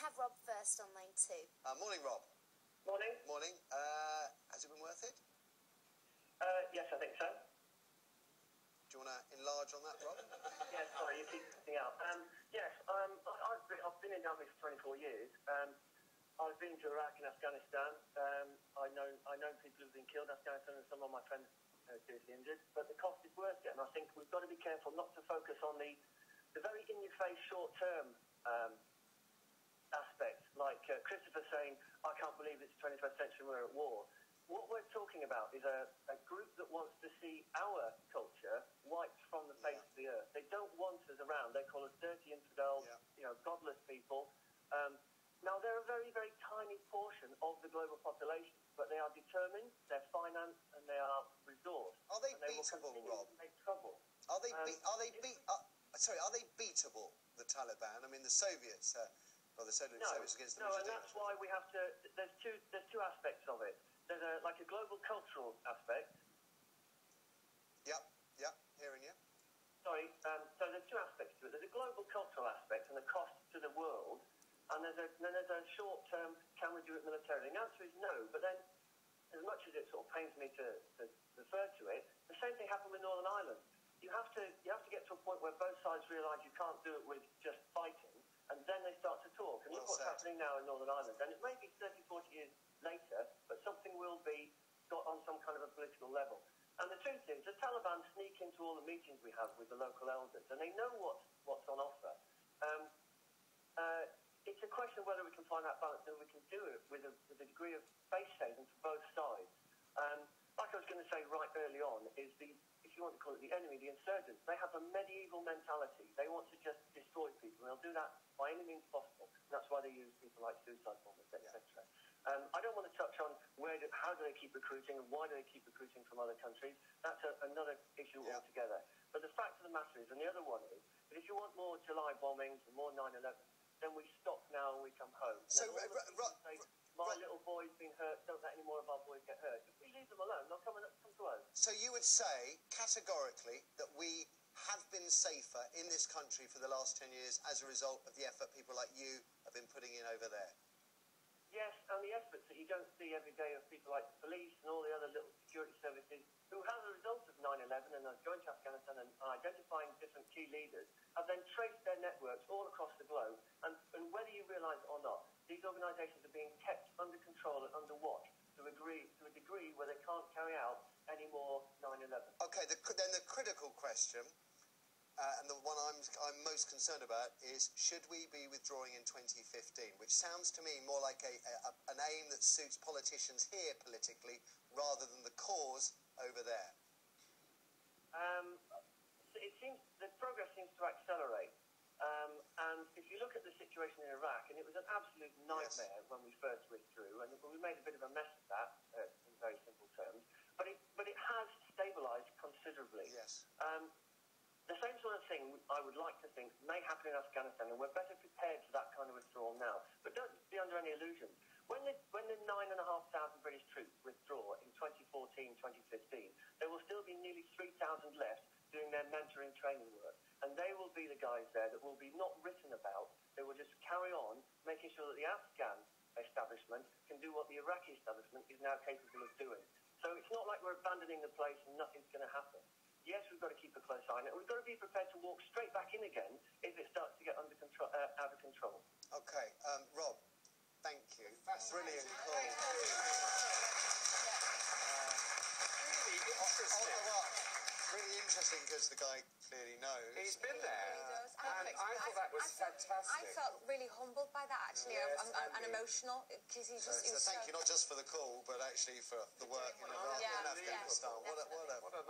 have Rob first on line 2. Morning, Rob. Morning. Morning. Has it been worth it? Yes, I think so. Do you want to enlarge on that, Rob? Yes, sorry, you keep cutting out. Yes, I've been in the army for 24 years. I've been to Iraq and Afghanistan. I know people who've been killed in Afghanistan, and some of my friends seriously injured. But the cost is worth it, and I think we've got to be careful not to focus on the very in-your-face, short-term aspects, like Christopher saying, "I can't believe it's the 21st century and we're at war." What we're talking about is a group that wants to see our culture wiped from the face of the earth. They don't want us around. They call us dirty infidels, godless people. Now, they're a very, very tiny portion of the global population, but they are determined, they're financed, and they are resourced. Are they beatable, Rob? to make trouble. Are they beatable, the Taliban? I mean, the Soviets, the Soviets against the Mujahideen. And that's why we have to. There's two aspects of it. There's like a global cultural aspect. Yep, hearing you. Sorry, so there's two aspects to it. There's a global cultural aspect and the cost to the world, and then there's a short-term, can we do it militarily? The answer is no, but then, as much as it sort of pains me to refer to it, the same thing happened with Northern Ireland. You have to get to a point where both sides realise you can't do it with just fighting, and then they start to talk. And look what's happening now in Northern Ireland. And it may be 30, 40 years later, but something will be got on some kind of a political level. And the truth is, the Taliban sneak into all the meetings we have with the local elders, and they know what's on offer. It's a question of whether we can find that balance, and we can do it with a degree of face saving for both sides. Like I was going to say right early on, is if you want to call it the enemy, the insurgents, they have a medieval mentality. They want to just destroy people, and they'll do that by any means possible. And that's why they use people like suicide bombers, etc. I don't want to touch on how do they keep recruiting and why do they keep recruiting from other countries. That's another issue altogether. But the fact of the matter is, and the other one is, that if you want more July bombings and more 9/11, then we stop now and we come home. So, my little boy's been hurt, don't let any more of our boys get hurt. If we leave them alone, they'll come to us. So you would say, categorically, that we have been safer in this country for the last 10 years as a result of the effort people like you have been putting in over there? Yes, and the efforts that you don't see every day of people like the police and all the other little security services who, as a result of 9/11 and going to Afghanistan and identifying different key leaders, have then traced their networks all across the globe. And whether you realise it or not, these organisations are being kept under control and under watch to a degree where they can't carry out any more 9/11. Okay, then the critical question, and the one I'm most concerned about, is should we be withdrawing in 2015, which sounds to me more like an aim that suits politicians here politically rather than the cause over there. It seems the progress seems to accelerate, and if you look at the situation in Iraq, and it was an absolute nightmare when we first withdrew, and we made a bit of a mess of that in very simple terms, but it has stabilised considerably. Yes. The same sort of thing I would like to think may happen in Afghanistan, and we're better prepared for that kind of withdrawal now. But don't be under any illusions. When the 9,500 British troops withdraw in 2014, 2015, there will still be nearly 3,000 left doing their mentoring training work. And they will be the guys there that will be not written about. They will just carry on making sure that the Afghan establishment can do what the Iraqi establishment is now capable of doing. So it's not like we're abandoning the place and nothing's going to happen. Yes, we've got to keep a close eye on it. We've got to be prepared to walk straight back in again if it starts to get out of control. Okay, Rob, thank you. Brilliant call. Really interesting because the guy clearly knows. He's been there, and I thought that was fantastic. I felt really humbled by that, actually, Yes, and emotional, because he was So thank you not just for the call, but actually for the work in Iraq and Afghanistan. What a nice